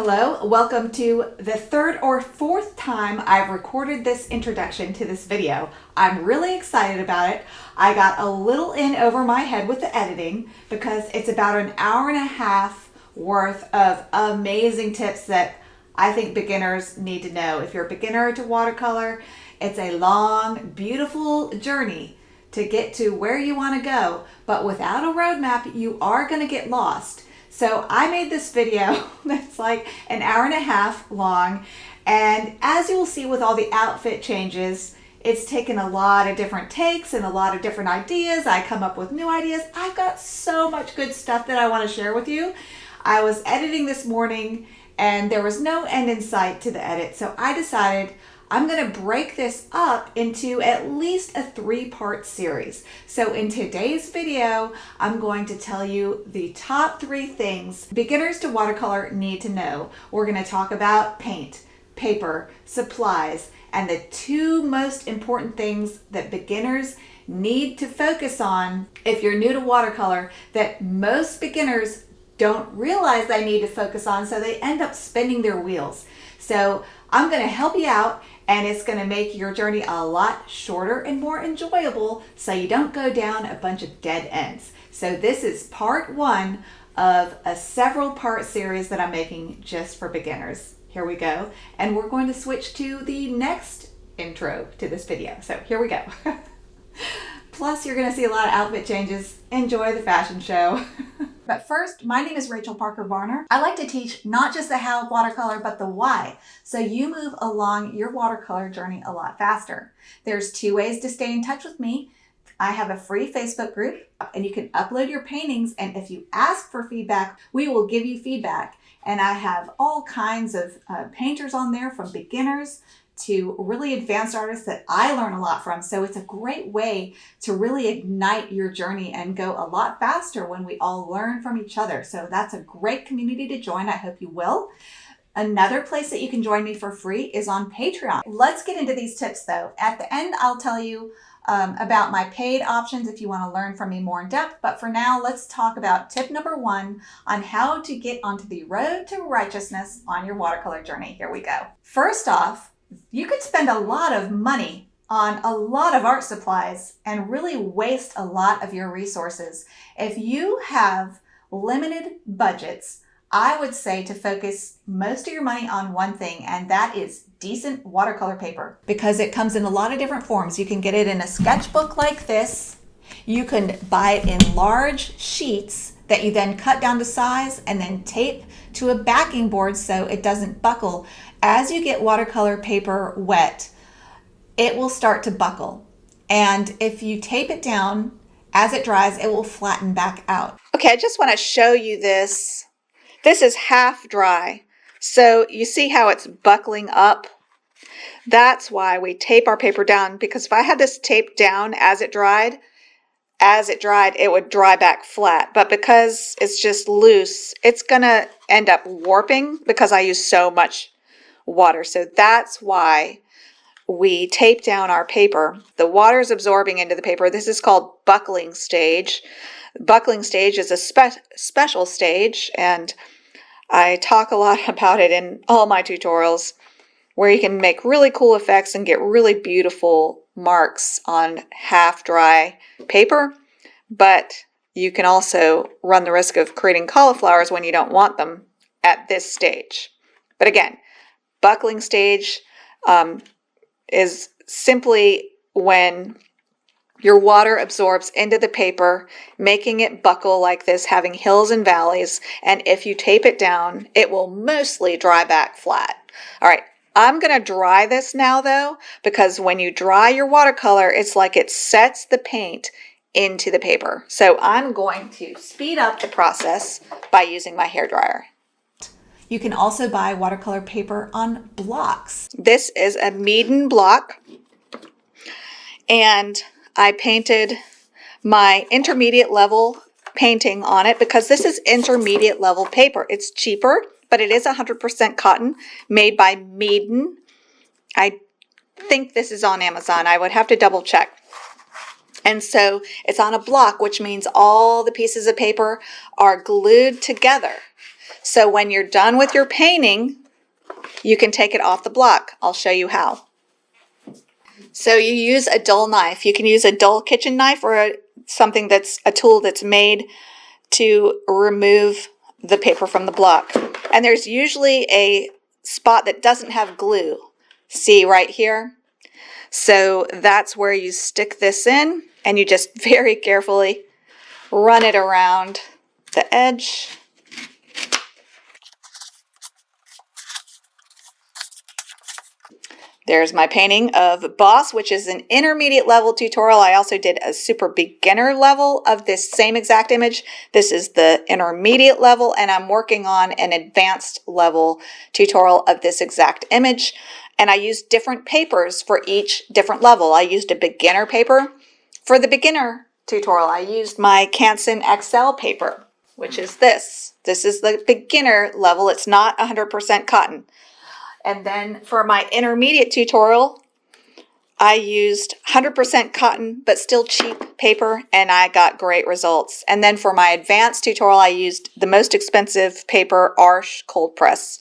Hello, welcome to the third or fourth time I've recorded this introduction to this video. I'm really excited about it. I got a little in over my head with the editing because it's about an hour and a half worth of amazing tips that I think beginners need to know. If you're a beginner to watercolor, it's a long, beautiful journey to get to where you want to go, but without a roadmap, you are going to get lost. So I made this video that's like an hour and a half long, and as you will see with all the outfit changes, it's taken a lot of different takes and a lot of different ideas. I come up with new ideas. I've got so much good stuff that I want to share with you. I was editing this morning and there was no end in sight to the edit, so I decided I'm going to break this up into at least a 3-part series. So in today's video, I'm going to tell you the top 3 things beginners to watercolor need to know. We're going to talk about paint, paper, supplies, and the 2 most important things that beginners need to focus on if you're new to watercolor that most beginners don't realize they need to focus on, so they end up spinning their wheels. So I'm going to help you out, and it's going to make your journey a lot shorter and more enjoyable so you don't go down a bunch of dead ends. So this is part 1 of a several part series that I'm making just for beginners. Here we go. And we're going to switch to the next intro to this video. So here we go. Plus, you're going to see a lot of outfit changes. Enjoy the fashion show. But first, my name is Rachel Parker Varner. I like to teach not just the how of watercolor, but the why, so you move along your watercolor journey a lot faster. There's 2 ways to stay in touch with me. I have a free Facebook group, and you can upload your paintings, and if you ask for feedback, we will give you feedback. And I have all kinds of painters on there, from beginners to really advanced artists that I learn a lot from. So it's a great way to really ignite your journey and go a lot faster when we all learn from each other. So that's a great community to join. I hope you will. Another place that you can join me for free is on Patreon. Let's get into these tips though. At the end, I'll tell you about my paid options if you want to learn from me more in depth. But for now, let's talk about tip number 1 on how to get onto the road to righteousness on your watercolor journey. Here we go. First off, you could spend a lot of money on a lot of art supplies and really waste a lot of your resources. If you have limited budgets, I would say to focus most of your money on one thing, and that is decent watercolor paper, because it comes in a lot of different forms. You can get it in a sketchbook like this. You can buy it in large sheets that you then cut down to size and then tape to a backing board so it doesn't buckle. As you get watercolor paper wet, it will start to buckle. And if you tape it down, as it dries, it will flatten back out. Okay, I just want to show you this. This is half dry. So you see how it's buckling up? That's why we tape our paper down, because if I had this taped down as it dried, it would dry back flat. But because it's just loose, it's going to end up warping because I use so much water. So that's why we tape down our paper. The water is absorbing into the paper. This is called buckling stage. Buckling stage is a special stage, and I talk a lot about it in all my tutorials, where you can make really cool effects and get really beautiful marks on half dry paper, but you can also run the risk of creating cauliflowers when you don't want them at this stage. But again, buckling stage is simply when your water absorbs into the paper, making it buckle like this, having hills and valleys, and if you tape it down, it will mostly dry back flat. All right. I'm going to dry this now though, because when you dry your watercolor, it's like it sets the paint into the paper. So I'm going to speed up the process by using my hairdryer. You can also buy watercolor paper on blocks. This is a Meeden block, and I painted my intermediate level painting on it because this is intermediate level paper. It's cheaper, but it is 100% cotton, made by Meeden. I think this is on Amazon. I would have to double check. And so it's on a block, which means all the pieces of paper are glued together. So when you're done with your painting, you can take it off the block. I'll show you how. So you use a dull knife. You can use a dull kitchen knife or something that's a tool that's made to remove the paper from the block. And there's usually a spot that doesn't have glue. See right here? So that's where you stick this in, and you just very carefully run it around the edge. There's my painting of Boss, which is an intermediate level tutorial. I also did a super beginner level of this same exact image. This is the intermediate level, and I'm working on an advanced level tutorial of this exact image. And I used different papers for each different level. I used a beginner paper. For the beginner tutorial, I used my Canson XL paper, which is this. This is the beginner level. It's not 100% cotton. And then for my intermediate tutorial, I used 100% cotton, but still cheap paper, and I got great results. And then for my advanced tutorial, I used the most expensive paper, Arches Cold Press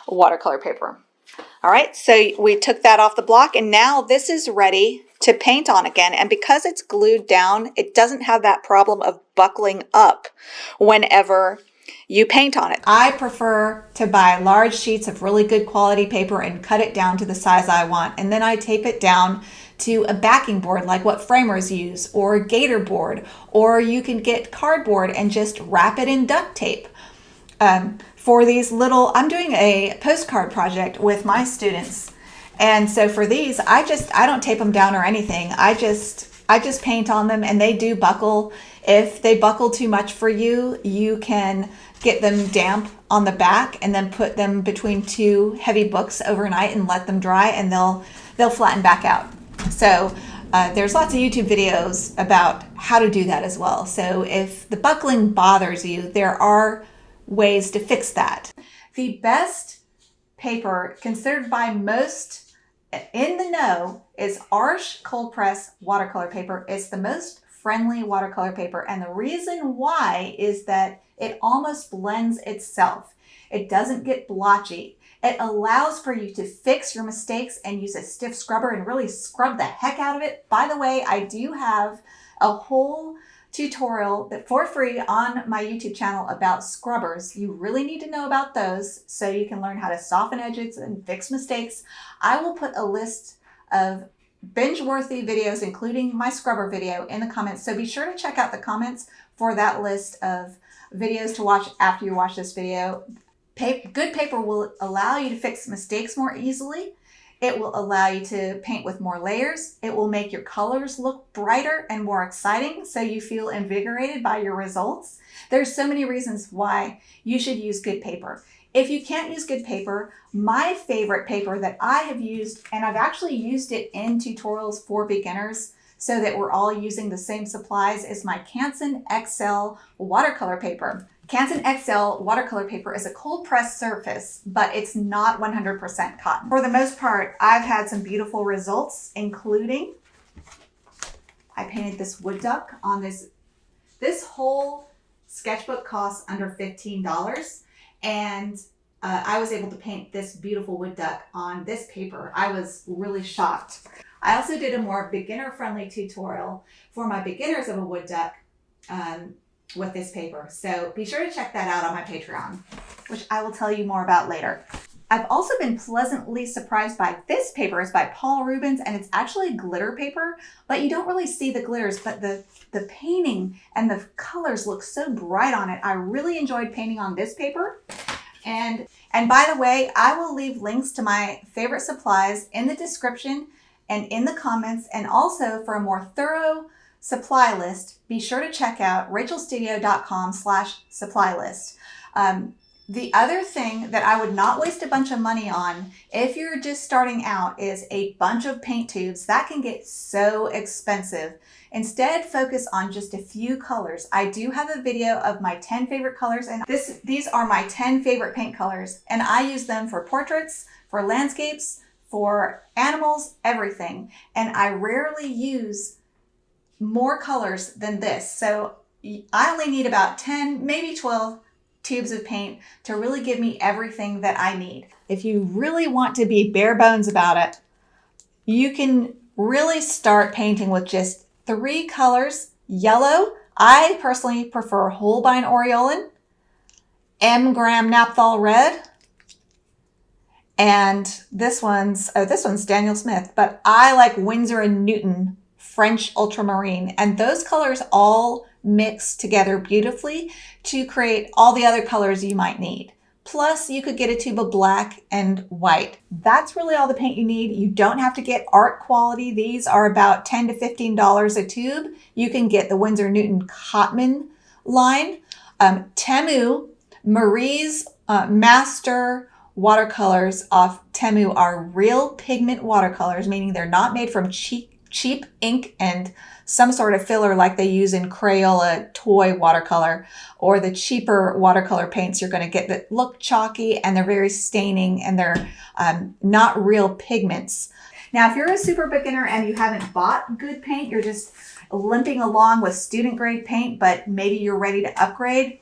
watercolor paper. All right, so we took that off the block, and now this is ready to paint on again. And because it's glued down, it doesn't have that problem of buckling up whenever you paint on it. I prefer to buy large sheets of really good quality paper and cut it down to the size I want. And then I tape it down to a backing board like what framers use, or a gator board, or you can get cardboard and just wrap it in duct tape. For these little, I'm doing a postcard project with my students. And so for these, I don't tape them down or anything. I just paint on them, and they do buckle. If they buckle too much for you, you can get them damp on the back and then put them between two heavy books overnight and let them dry, and they'll flatten back out. So there's lots of YouTube videos about how to do that as well. So if the buckling bothers you, there are ways to fix that. The best paper considered by most in the know is Arches Cold Press watercolor paper. It's the most friendly watercolor paper, and the reason why is that it almost blends itself. It doesn't get blotchy. It allows for you to fix your mistakes and use a stiff scrubber and really scrub the heck out of it. By the way, I do have a whole tutorial that for free on my YouTube channel about scrubbers. You really need to know about those so you can learn how to soften edges and fix mistakes. I will put a list of binge-worthy videos, including my scrubber video, in the comments. So be sure to check out the comments for that list of videos to watch after you watch this video. Good paper will allow you to fix mistakes more easily. It will allow you to paint with more layers. It will make your colors look brighter and more exciting, so you feel invigorated by your results. There's so many reasons why you should use good paper. If you can't use good paper, my favorite paper that I have used, and I've actually used it in tutorials for beginners so that we're all using the same supplies, is my Canson XL watercolor paper. Canson XL watercolor paper is a cold press surface, but it's not 100% cotton. For the most part, I've had some beautiful results, including I painted this wood duck on this. This whole sketchbook costs under $15, and I was able to paint this beautiful wood duck on this paper. I was really shocked. I also did a more beginner-friendly tutorial for my beginners of a wood duck with this paper. So be sure to check that out on my Patreon, which I will tell you more about later. I've also been pleasantly surprised by this paper. It's by Paul Rubens, and it's actually glitter paper, but you don't really see the glitters, but the painting and the colors look so bright on it. I really enjoyed painting on this paper. And by the way, I will leave links to my favorite supplies in the description and in the comments, and also for a more thorough supply list, be sure to check out rachelstudio.com/supply list. The other thing that I would not waste a bunch of money on if you're just starting out is a bunch of paint tubes. That can get so expensive. Instead, focus on just a few colors. I do have a video of my 10 favorite colors, and these are my 10 favorite paint colors, and I use them for portraits, for landscapes, for animals, everything. And I rarely use more colors than this. So I only need about 10, maybe 12 tubes of paint to really give me everything that I need. If you really want to be bare bones about it, you can really start painting with just 3 colors. Yellow, I personally prefer Holbein Aureolin, M-gram Naphthol Red, and this one's Daniel Smith, but I like Winsor & Newton French Ultramarine, and those colors all mix together beautifully to create all the other colors you might need. Plus, you could get a tube of black and white. That's really all the paint you need. You don't have to get art quality. These are about $10 to $15 a tube. You can get the Winsor & Newton Cotman line. Temu, Marie's Master watercolors off Temu are real pigment watercolors, meaning they're not made from cheap ink and some sort of filler like they use in Crayola toy watercolor or the cheaper watercolor paints you're going to get that look chalky and they're very staining and they're not real pigments. Now, if you're a super beginner and you haven't bought good paint, you're just limping along with student grade paint, but maybe you're ready to upgrade.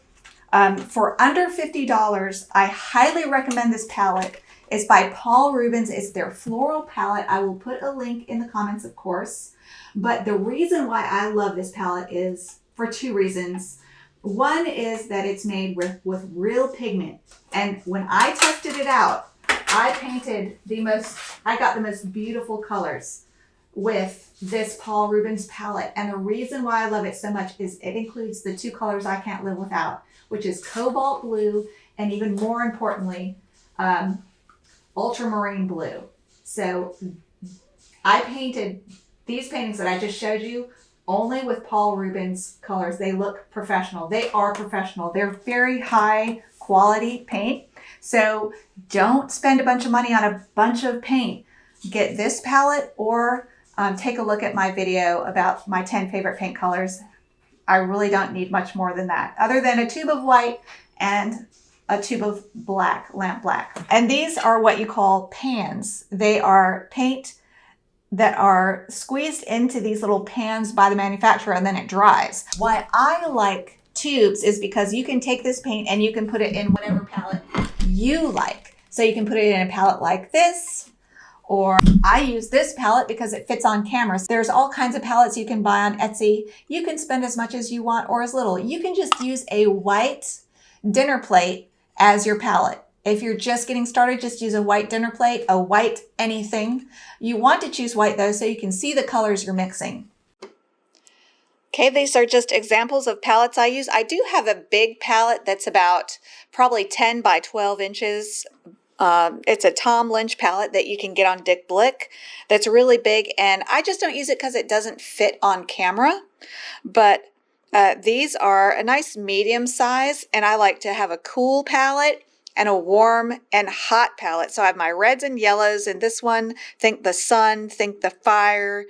For under $50, I highly recommend this palette. It's by Paul Rubens. It's their floral palette. I will put a link in the comments, of course. But the reason why I love this palette is for 2 reasons. One is that it's made with real pigment. And when I tested it out, I got the most beautiful colors with this Paul Rubens palette. And the reason why I love it so much is it includes the 2 colors I can't live without, which is cobalt blue and, even more importantly, ultramarine blue. So I painted these paintings that I just showed you only with Paul Rubens colors. They look professional. They are professional. They're very high quality paint. So don't spend a bunch of money on a bunch of paint. Get this palette or take a look at my video about my 10 favorite paint colors. I really don't need much more than that, other than a tube of white and a tube of black, lamp black. And these are what you call pans. They are paint that are squeezed into these little pans by the manufacturer and then it dries. Why I like tubes is because you can take this paint and you can put it in whatever palette you like. So you can put it in a palette like this, or I use this palette because it fits on camera. There's all kinds of palettes you can buy on Etsy. You can spend as much as you want or as little. You can just use a white dinner plate as your palette. If you're just getting started, just use a white dinner plate, a white anything. You want to choose white though so you can see the colors you're mixing. Okay, these are just examples of palettes I use. I do have a big palette that's about probably 10 by 12 inches. It's a Tom Lynch palette that you can get on Dick Blick that's really big, and I just don't use it because it doesn't fit on camera. But these are a nice medium size, and I like to have a cool palette and a warm and hot palette. So I have my reds and yellows, and this one, think the sun, think the fire,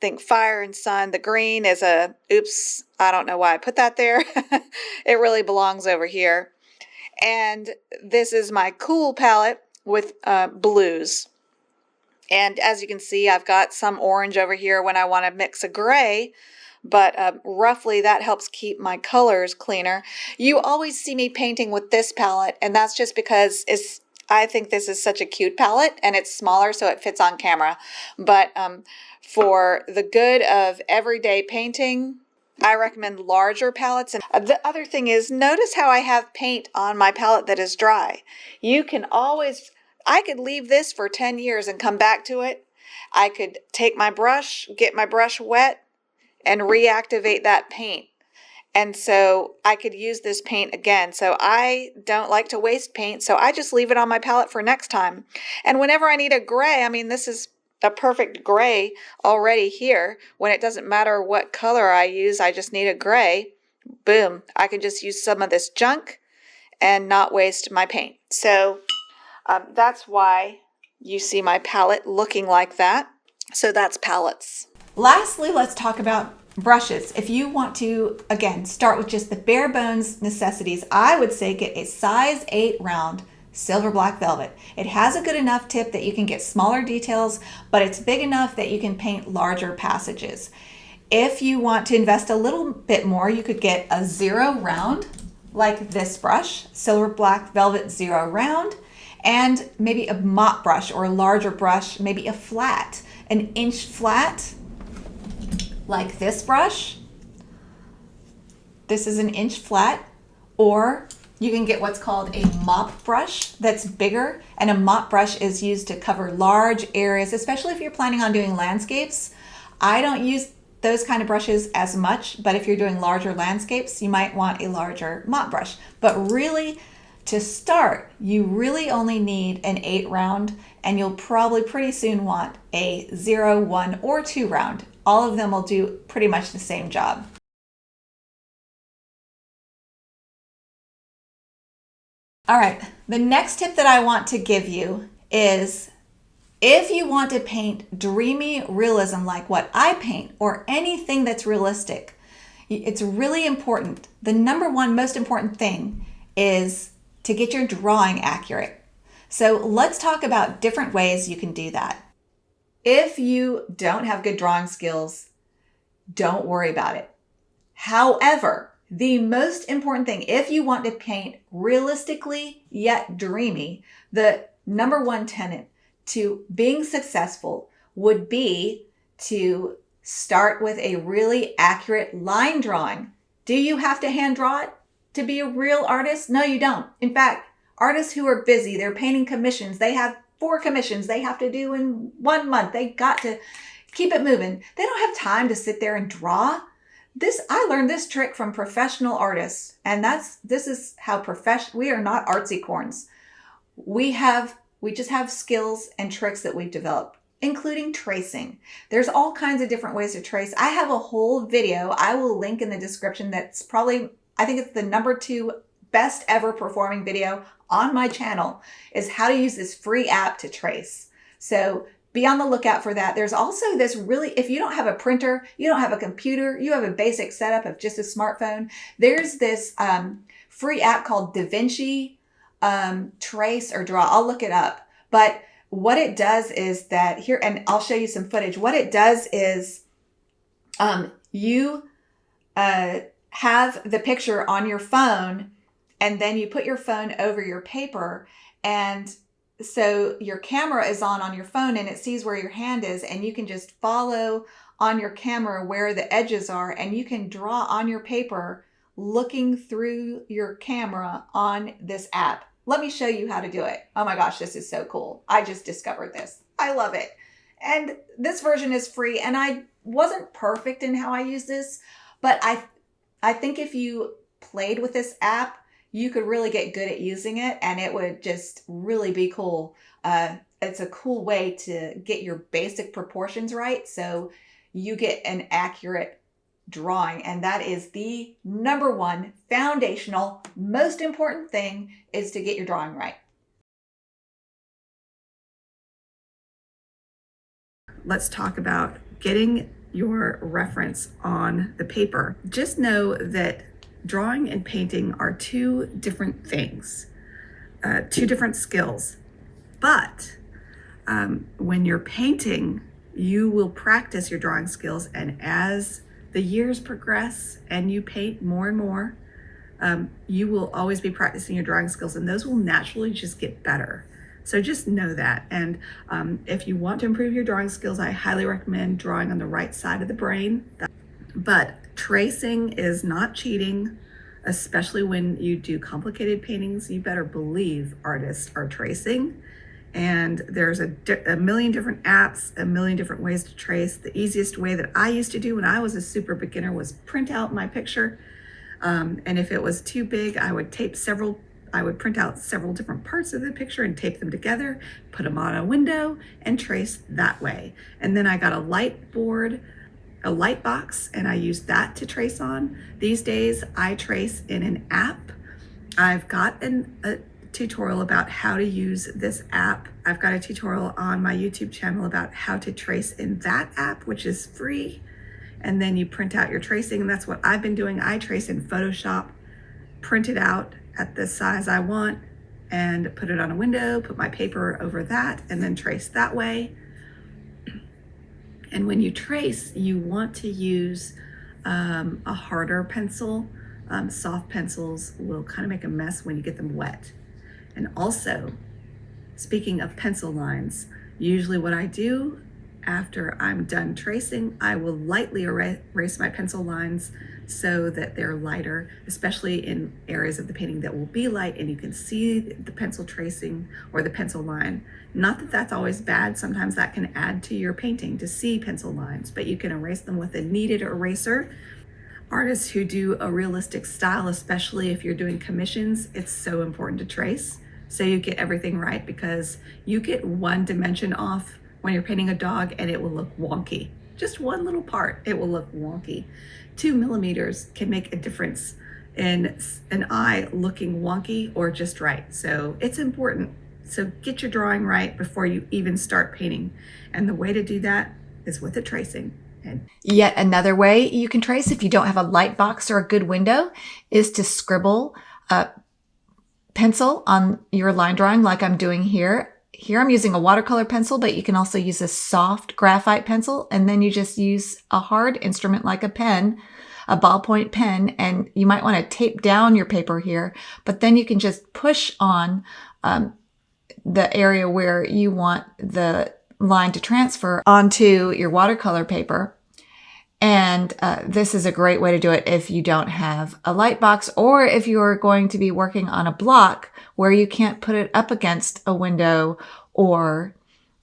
think fire and sun. The green is oops, I don't know why I put that there. It really belongs over here. And this is my cool palette with blues. And as you can see, I've got some orange over here when I want to mix a gray, but roughly that helps keep my colors cleaner. You always see me painting with this palette, and that's just because I think this is such a cute palette, and it's smaller so it fits on camera. But for the good of everyday painting, I recommend larger palettes. And the other thing is, notice how I have paint on my palette that is dry. You can always, I could leave this for 10 years and come back to it. I could take my brush, get my brush wet, and reactivate that paint. And so I could use this paint again. So I don't like to waste paint, so I just leave it on my palette for next time. And whenever I need a gray, I mean, this is a perfect gray already here. When it doesn't matter what color I use, I just need a gray. Boom, I can just use some of this junk and not waste my paint. So that's why you see my palette looking like that. So that's palettes. Lastly, let's talk about brushes. If you want to, again, start with just the bare bones necessities, I would say get a size 8 round silver black velvet. It has a good enough tip that you can get smaller details, but it's big enough that you can paint larger passages. If you want to invest a little bit more, you could get a 0 round like this brush, Silver Black Velvet 0 round, and maybe a mop brush or a larger brush, maybe a flat, an inch flat, like this brush. This is an inch flat, or you can get what's called a mop brush that's bigger, and a mop brush is used to cover large areas, especially if you're planning on doing landscapes. I don't use those kind of brushes as much, but if you're doing larger landscapes, you might want a larger mop brush. But really, to start, you really only need an 8 round, and you'll probably pretty soon want a 0, 1, or 2 round. All of them will do pretty much the same job. All right, the next tip that I want to give you is if you want to paint dreamy realism like what I paint, or anything that's realistic, it's really important. The number one most important thing is to get your drawing accurate. So let's talk about different ways you can do that. If you don't have good drawing skills, don't worry about it. However, the most important thing, if you want to paint realistically yet dreamy, the number one tenet to being successful would be to start with a really accurate line drawing. Do you have to hand draw it to be a real artist? No, you don't. In fact, artists who are busy, they're painting commissions, they have 4 commissions they have to do in 1 month. They got to keep it moving. They don't have time to sit there and draw. I learned this trick from professional artists, and this is how we are not artsy corns. We just have skills and tricks that we've developed, including tracing. There's all kinds of different ways to trace. I have a whole video I will link in the description that's probably, I think it's the number 2 best ever performing video on my channel, is how to use this free app to trace. So be on the lookout for that. There's also this if you don't have a printer, you don't have a computer, you have a basic setup of just a smartphone, there's this free app called DaVinci Trace or Draw. I'll look it up. But what it does is that here, and I'll show you some footage. What it does is you have the picture on your phone, and then you put your phone over your paper, and so your camera is on your phone, and it sees where your hand is, and you can just follow on your camera where the edges are, and you can draw on your paper looking through your camera on this app. Let me show you how to do it. Oh my gosh, this is so cool. I just discovered this. I love it. And this version is free, and I wasn't perfect in how I use this, but I think if you played with this app, you could really get good at using it, and it would just really be cool. It's a cool way to get your basic proportions right, so you get an accurate drawing. And that is the number 1 foundational, most important thing, is to get your drawing right. Let's talk about getting your reference on the paper. Just know that drawing and painting are 2 different things, 2 different skills. But when you're painting, you will practice your drawing skills, and as the years progress and you paint more and more, you will always be practicing your drawing skills, and those will naturally just get better. So just know that. And if you want to improve your drawing skills, I highly recommend drawing on the right side of the brain. But tracing is not cheating, especially when you do complicated paintings. You better believe artists are tracing. And there's a million different apps, a million different ways to trace. The easiest way that I used to do when I was a super beginner was print out my picture. And if it was too big, I would print out several different parts of the picture and tape them together, put them on a window, and trace that way. And then I got a light board, a light box, and I used that to trace on. These days I trace in an app. I've got a tutorial about how to use this app. I've got a tutorial on my YouTube channel about how to trace in that app, which is free. And then you print out your tracing, and that's what I've been doing. I trace in Photoshop, print it out at the size I want, and put it on a window, put my paper over that, and then trace that way. And when you trace, you want to use a harder pencil. Soft pencils will kind of make a mess when you get them wet. And also, speaking of pencil lines, usually what I do after I'm done tracing, I will lightly erase my pencil lines so that they're lighter, especially in areas of the painting that will be light and you can see the pencil tracing or the pencil line. Not that that's always bad. Sometimes that can add to your painting to see pencil lines, but you can erase them with a kneaded eraser. Artists who do a realistic style, especially if you're doing commissions, it's so important to trace so you get everything right, because you get one dimension off when you're painting a dog and it will look wonky. Just one little part, it will look wonky. 2 millimeters can make a difference in an eye looking wonky or just right. So it's important. So get your drawing right before you even start painting. And the way to do that is with the tracing. And yet another way you can trace if you don't have a light box or a good window is to scribble a pencil on your line drawing like I'm doing here. Here I'm using a watercolor pencil, but you can also use a soft graphite pencil, and then you just use a hard instrument like a pen, a ballpoint pen, and you might want to tape down your paper here, but then you can just push on the area where you want the line to transfer onto your watercolor paper. And this is a great way to do it if you don't have a light box, or if you're going to be working on a block where you can't put it up against a window or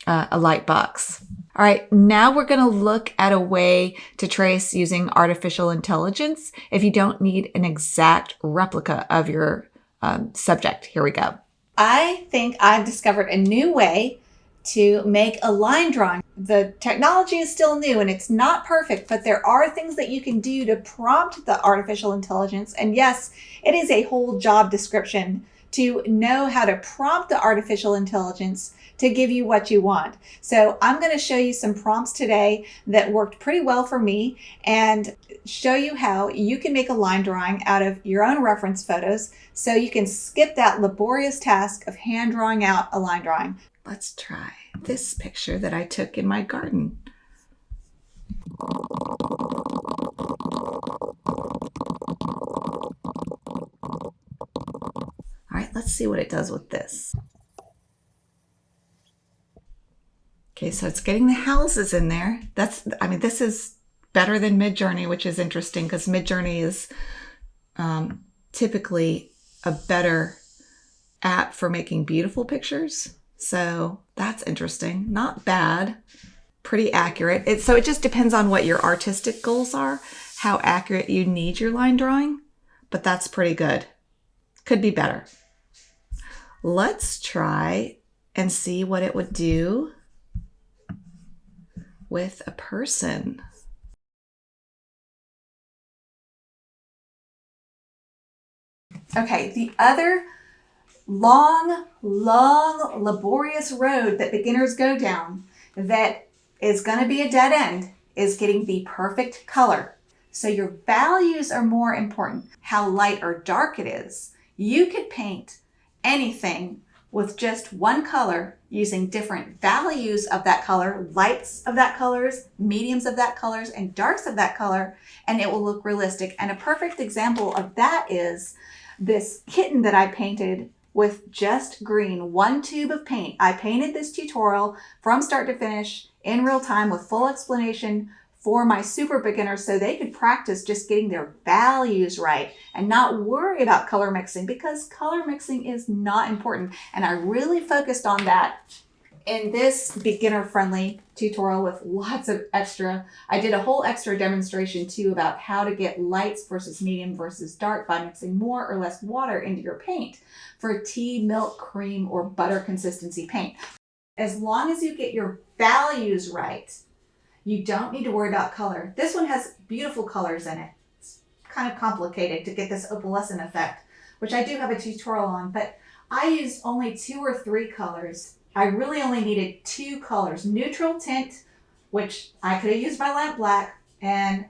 a light box. All right, now we're going to look at a way to trace using artificial intelligence if you don't need an exact replica of your subject. Here we go. I think I've discovered a new way to make a line drawing. The technology is still new and it's not perfect, but there are things that you can do to prompt the artificial intelligence. And yes, it is a whole job description to know how to prompt the artificial intelligence to give you what you want. So I'm going to show you some prompts today that worked pretty well for me and show you how you can make a line drawing out of your own reference photos so you can skip that laborious task of hand drawing out a line drawing. Let's try this picture that I took in my garden. All right, let's see what it does with this. Okay, so it's getting the houses in there. This is better than Midjourney, which is interesting because Midjourney is typically a better app for making beautiful pictures. So that's interesting. Not bad. Pretty accurate. So it just depends on what your artistic goals are, how accurate you need your line drawing, but that's pretty good. Could be better. Let's try and see what it would do with a person. Okay, the other long, laborious road that beginners go down that is going to be a dead end is getting the perfect color. So your values are more important. How light or dark it is. You could paint anything with just one color using different values of that color, lights of that colors, mediums of that colors, and darks of that color, and it will look realistic. And a perfect example of that is this kitten that I painted with just green, one tube of paint. I painted this tutorial from start to finish in real time with full explanation for my super beginners so they could practice just getting their values right and not worry about color mixing, because color mixing is not important. And I really focused on that in this beginner-friendly tutorial with lots of extra. I did a whole extra demonstration too about how to get lights versus medium versus dark by mixing more or less water into your paint for tea, milk, cream, or butter consistency paint. As long as you get your values right, you don't need to worry about color. This one has beautiful colors in it. It's kind of complicated to get this opalescent effect, which I do have a tutorial on, but I used only 2 or 3 colors. I really only needed 2 colors, neutral tint, which I could have used my lamp black, and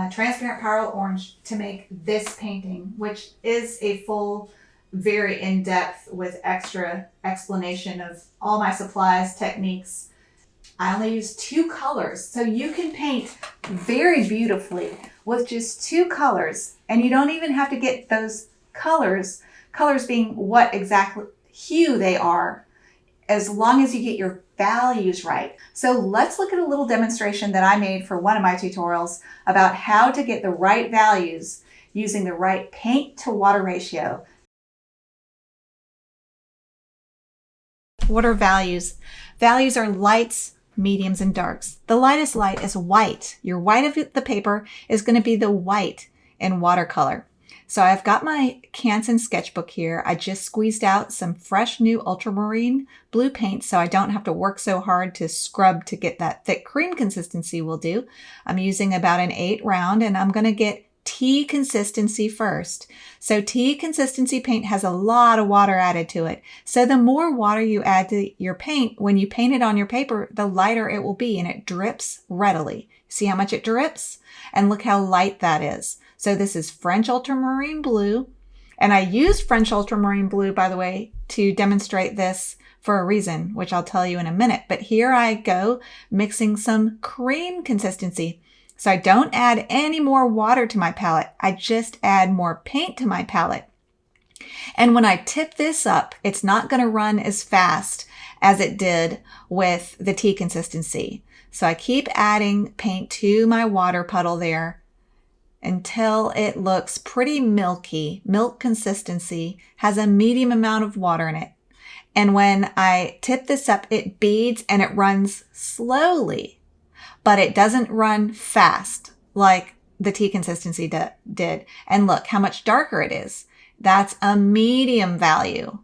transparent pyrrole orange to make this painting, which is a full, very in-depth with extra explanation of all my supplies, techniques, I only use 2 colors. So you can paint very beautifully with just 2 colors. And you don't even have to get those colors being what exactly hue they are, as long as you get your values right. So let's look at a little demonstration that I made for one of my tutorials about how to get the right values using the right paint to water ratio. What are values? Values are lights, mediums, and darks. The lightest light is white. Your white of the paper is going to be the white in watercolor. So I've got my Canson sketchbook here. I just squeezed out some fresh new ultramarine blue paint so I don't have to work so hard to scrub to get that thick cream consistency will do. I'm using about an 8 round, and I'm going to get tea consistency first. So tea consistency paint has a lot of water added to it. So the more water you add to your paint, when you paint it on your paper, the lighter it will be, and it drips readily. See how much it drips? And look how light that is. So this is French ultramarine blue. And I used French ultramarine blue, by the way, to demonstrate this for a reason, which I'll tell you in a minute. But here I go mixing some cream consistency. So I don't add any more water to my palette. I just add more paint to my palette. And when I tip this up, it's not going to run as fast as it did with the tea consistency. So I keep adding paint to my water puddle there until it looks pretty milky. Milk consistency, has a medium amount of water in it. And when I tip this up, it beads and it runs slowly, but it doesn't run fast like the tea consistency did. And look how much darker it is. That's a medium value.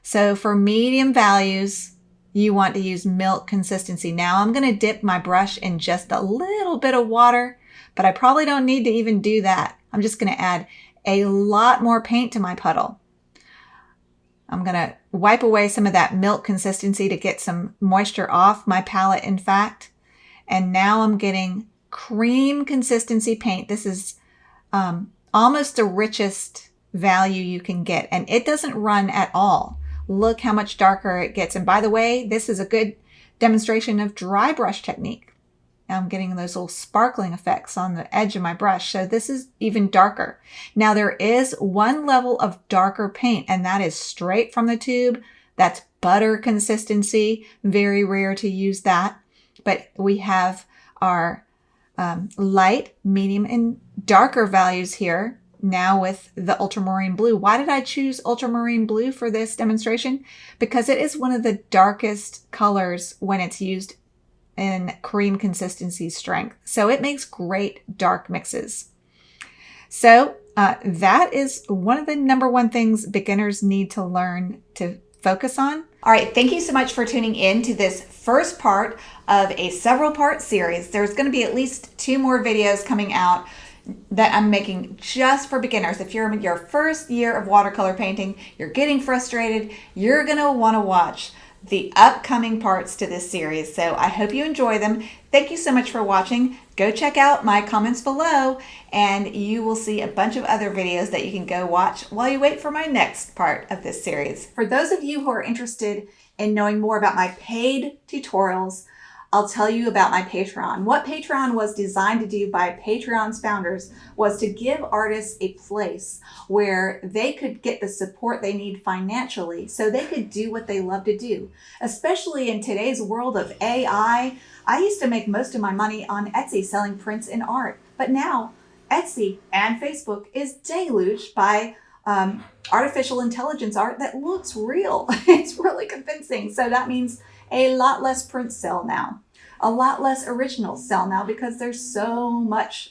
So for medium values, you want to use milk consistency. Now I'm going to dip my brush in just a little bit of water, but I probably don't need to even do that. I'm just going to add a lot more paint to my puddle. I'm going to wipe away some of that milk consistency to get some moisture off my palette, in fact. And now I'm getting cream consistency paint. This is almost the richest value you can get, and it doesn't run at all. Look how much darker it gets. And by the way, this is a good demonstration of dry brush technique. I'm getting those little sparkling effects on the edge of my brush. So this is even darker. Now there is one level of darker paint, and that is straight from the tube. That's butter consistency. Very rare to use that. But we have our light, medium, and darker values here now with the ultramarine blue. Why did I choose ultramarine blue for this demonstration? Because it is one of the darkest colors when it's used in cream consistency strength. So it makes great dark mixes. So that is one of the number one things beginners need to learn to focus on. All right, thank you so much for tuning in to this first part of a several part series. There's going to be at least 2 more videos coming out that I'm making just for beginners. If you're in your first year of watercolor painting, you're getting frustrated, you're going to want to watch the upcoming parts to this series. So I hope you enjoy them. Thank you so much for watching. Go check out my comments below, and you will see a bunch of other videos that you can go watch while you wait for my next part of this series. For those of you who are interested in knowing more about my paid tutorials, I'll tell you about my Patreon. What Patreon was designed to do by Patreon's founders was to give artists a place where they could get the support they need financially so they could do what they love to do. Especially in today's world of AI, I used to make most of my money on Etsy selling prints and art, but now Etsy and Facebook is deluged by artificial intelligence art that looks real. It's really convincing. So that means a lot less prints sell now. A lot less originals sell now because there's so much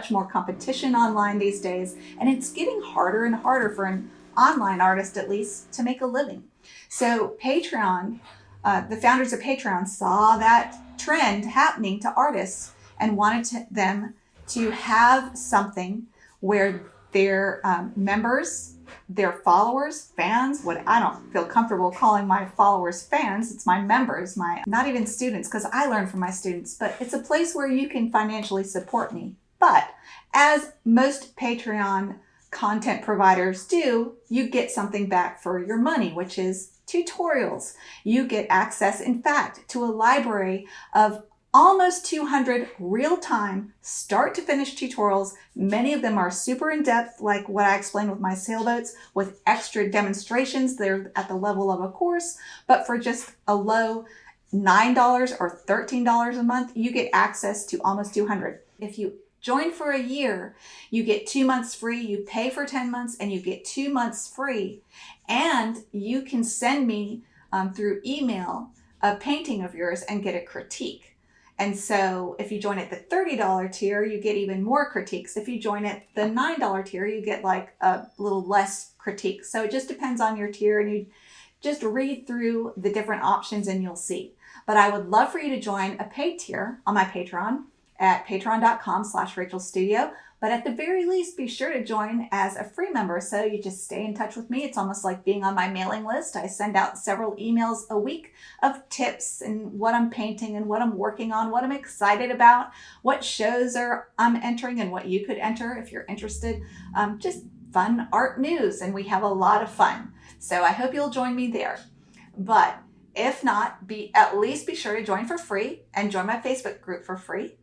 more competition online these days, and it's getting harder and harder for an online artist, at least, to make a living. So Patreon, the founders of Patreon saw that trend happening to artists and wanted them to have something where their members, their followers, fans, what I don't feel comfortable calling my followers fans, it's my members, not even students, because I learn from my students, but it's a place where you can financially support me. But as most Patreon content providers do, you get something back for your money, which is tutorials. You get access, in fact, to a library of almost 200 real-time, start-to-finish tutorials. Many of them are super in-depth, like what I explained with my sailboats, with extra demonstrations. They're at the level of a course, but for just a low $9 or $13 a month, you get access to almost 200. If you join for a year, you get 2 months free. You pay for 10 months and you get 2 months free. And you can send me through email a painting of yours and get a critique. And so if you join at the $30 tier, you get even more critiques. If you join at the $9 tier, you get like a little less critiques. So it just depends on your tier, and you just read through the different options and you'll see. But I would love for you to join a paid tier on my Patreon at patreon.com/RachelStudio. But at the very least, be sure to join as a free member so you just stay in touch with me. It's almost like being on my mailing list. I send out several emails a week of tips and what I'm painting and what I'm working on, what I'm excited about, what shows I'm entering, and what you could enter if you're interested. Just fun art news, and we have a lot of fun. So I hope you'll join me there. But if not, at least be sure to join for free and join my Facebook group for free.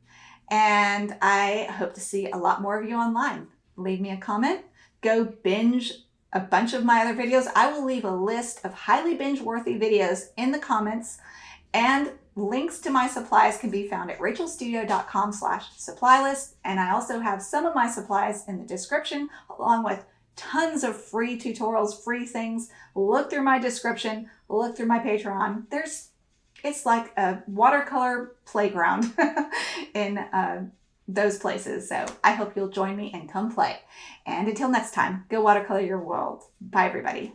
And I hope to see a lot more of you online. Leave me a comment. Go binge a bunch of my other videos. I will leave a list of highly binge-worthy videos in the comments, and links to my supplies can be found at rachelstudio.com/supply list. And I also have some of my supplies in the description, along with tons of free tutorials, free things. Look through my description, look through my Patreon. It's like a watercolor playground in those places. So I hope you'll join me and come play. And until next time, go watercolor your world. Bye, everybody.